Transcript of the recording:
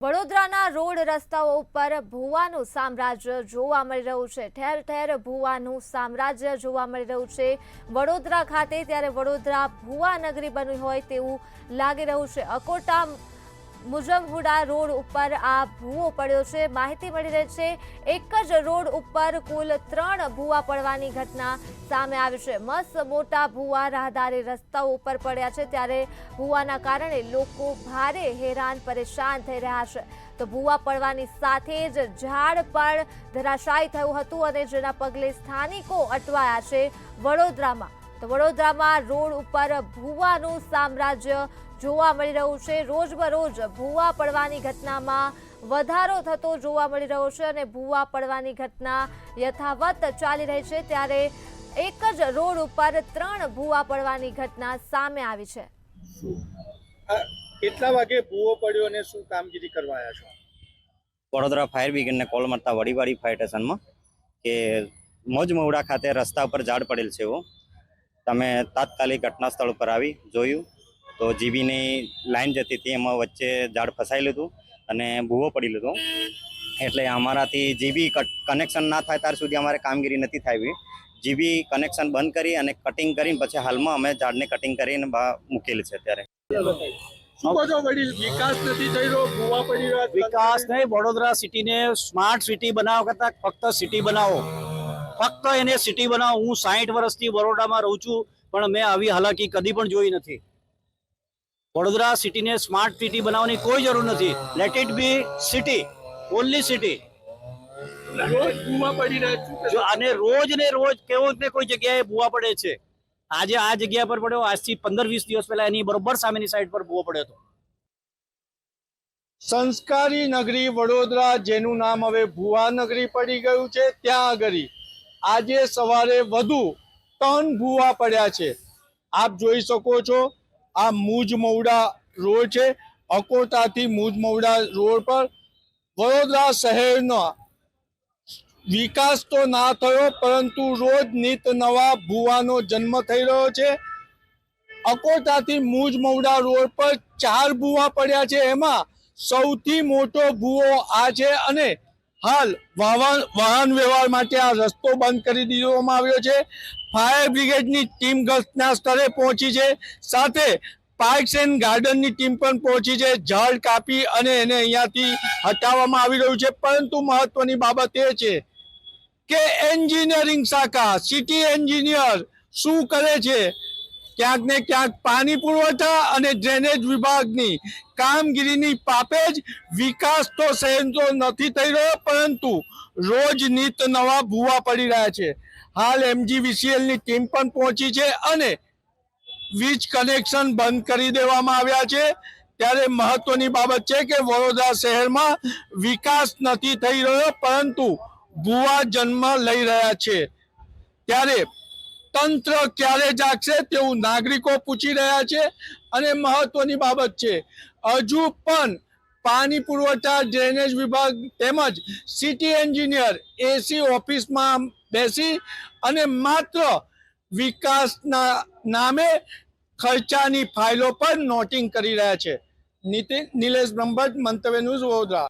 વડોદરાના રોડ રસ્તાઓ ઉપર ભૂવાનું સામ્રાજ્ય જોવા મળી રહ્યું છે। ઠેર ઠેર ભૂવાનું સામ્રાજ્ય જોવા મળી રહ્યું છે વડોદરા ખાતે। ત્યારે વડોદરા ભૂવા નગરી બન્યું હોય તેવું લાગી રહ્યું છે। અકોટા મુજમહુડા રોડ ઉપર આ ભૂવો પડ્યો છે। માહિતી મળી રહી છે એક જ રોડ ઉપર કુલ 3 ભૂવા પડવાની ઘટના સામે આવી છે। મસ્ત મોટા ભૂવા રાહદારી રસ્તાઓ ઉપર પડ્યા છે। ત્યારે ભૂવાના કારણે લોકો ભારે હેરાન પરેશાન થઈ રહ્યા છે। તો ભૂવા પડવાની સાથે જ ઝાડ પણ ધરાશાયી થયું હતું અને જેના પગલે સ્થાનિકો અટવાયા છે વડોદરામાં। તો વડોદરામાં રોડ ઉપર ભૂવાનું સામ્રાજ્ય જોવા મળી રહ્યું છે। રોજબરોજ ભૂવા પડવાની ઘટનામાં વધારો થતો જોવા મળી રહ્યો છે અને ભૂવા પડવાની ઘટના યથાવત ચાલી રહી છે। ત્યારે એક જ રોડ ઉપર 3 ભૂવા પડવાની ઘટના સામે આવી છે। કેટલા વાગે ભૂવો પડ્યો અને શું કામગીરી કરવા આવ્યા છો? વડોદરા ફાયર બ્રિગેડને કોલ મળતા વડીવાડી ફાયર સ્ટેશનમાં કે મોજમહુડા ખાતે રસ્તા ઉપર ઝાડ પડેલ છે। એવું તમે તાત્કાલિક ઘટના સ્થળ પર આવી જોયું તો જીબીની લાઈન જતી હતી, એમાં વચ્ચે ઝાડ ફસાયેલું હતું અને ભૂવો પડેલું હતું। એટલે અમારાથી જીબી કનેક્શન ના થાય ત્યાર સુધી અમારે કામગીરી નથી થઈ। જીબી કનેક્શન બંધ કરી અને કટિંગ કરીને પછી હાલમાં અમે ઝાડને કટિંગ કરીને મૂકેલ છે। અત્યારે શું કહો છો વડીલ, વિકાસ નથી થઈ રહ્યો, ભૂવા પડી રહ્યા? વિકાસ નહીં, વડોદરા સિટીને સ્માર્ટ સિટી બનાવવા કરતા ફક્ત સિટી બનાવો, ફક્ત એને સિટી બનાવો। હું 60 વર્ષથી બરોડામાં રહું છું પણ મેં આવી હાલાકી કદી પણ જોઈ નથી। વડોદરા સિટીને સ્માર્ટ સિટી બનાવવાની કોઈ જરૂર નથી। Let it be city, only city. રોજ ભૂવા પડી રહ્યા છે અને રોજ ને રોજ કેવું ને કોઈ જગ્યાએ ભૂવા પડે છે। આજે આ જગ્યા પર પડ્યો, આજથી 15-20 દિવસ પહેલા એની બરોબર સામેની સાઈડ પર ભૂવો પડ્યો હતો। સંસ્કારી નગરી વડોદરા, જેનું નામ હવે ભૂવા નગરી પડી ગયું છે, ત્યાં આગળ આજે સવારે વધુ 3 ભૂવા પડ્યા છે। આપ જોઈ શકો છો, આ મુજમહુડા રોડ છે। અકોટાથી મુજમહુડા રોડ પર વડોદરા શહેરનો વિકાસ તો ના થયો પરંતુ રોજ નિત નવા ભૂવાનો જન્મ થઈ રહ્યો છે। અકોટાથી મુજમહુડા રોડ પર 4 ભૂવા પડ્યા છે, એમાં સૌથી મોટો ભૂવો આ છે અને હાલ વાહન વ્યવહાર માટે આ રસ્તો બંધ કરી દેવામાં આવ્યો છે। ફાયર બ્રિગેડની ટીમ ઘટના સ્થળે પહોંચી છે, સાથે પાર્ક્સ એન્ડ ગાર્ડનની ટીમ પણ પહોંચી છે। ઝાડ કાપી અને એને અહીંયાથી હટાવવામાં આવી રહ્યું છે। પરંતુ મહત્વની બાબત એ છે કે એન્જિનિયરિંગ શાખા, સિટી એન્જિનિયર શું કરે છે? ક્યાંક ને ક્યાંક પાણી પુરવઠા અને ડ્રેનેજ વિભાગની કામગીરીની પાપે જ વિકાસ તો શહેરનો નથી થઈ રહ્યો પરંતુ રોજ નિત નવા ભૂવા પડી રહ્યા છે। હાલ MGVCLની ટીમ પણ પહોંચી છે અને વીજ કનેક્શન બંધ કરી દેવામાં આવ્યા છે। ત્યારે મહત્વની બાબત છે કે વડોદરા શહેરમાં વિકાસ નથી થઈ રહ્યો પરંતુ ભૂવા જન્મ લઈ રહ્યા છે। ત્યારે તંત્ર ક્યારે જાગશે તેવું નાગરિકો પૂછી રહ્યા છે અને મહત્વની બાબત છે, હજુ પણ પાણી પુરવઠા, ડ્રેનેજ વિભાગ તેમજ સિટી એન્જિનિયર એસી ઓફિસમાં બેસી અને માત્ર વિકાસના નામે ખર્ચાની ફાઇલો પર નોટિંગ કરી રહ્યા છે। નિલેશ બ્રહ્મભટ્ટ, મંતવ્ય ન્યૂઝ, વડોદરા।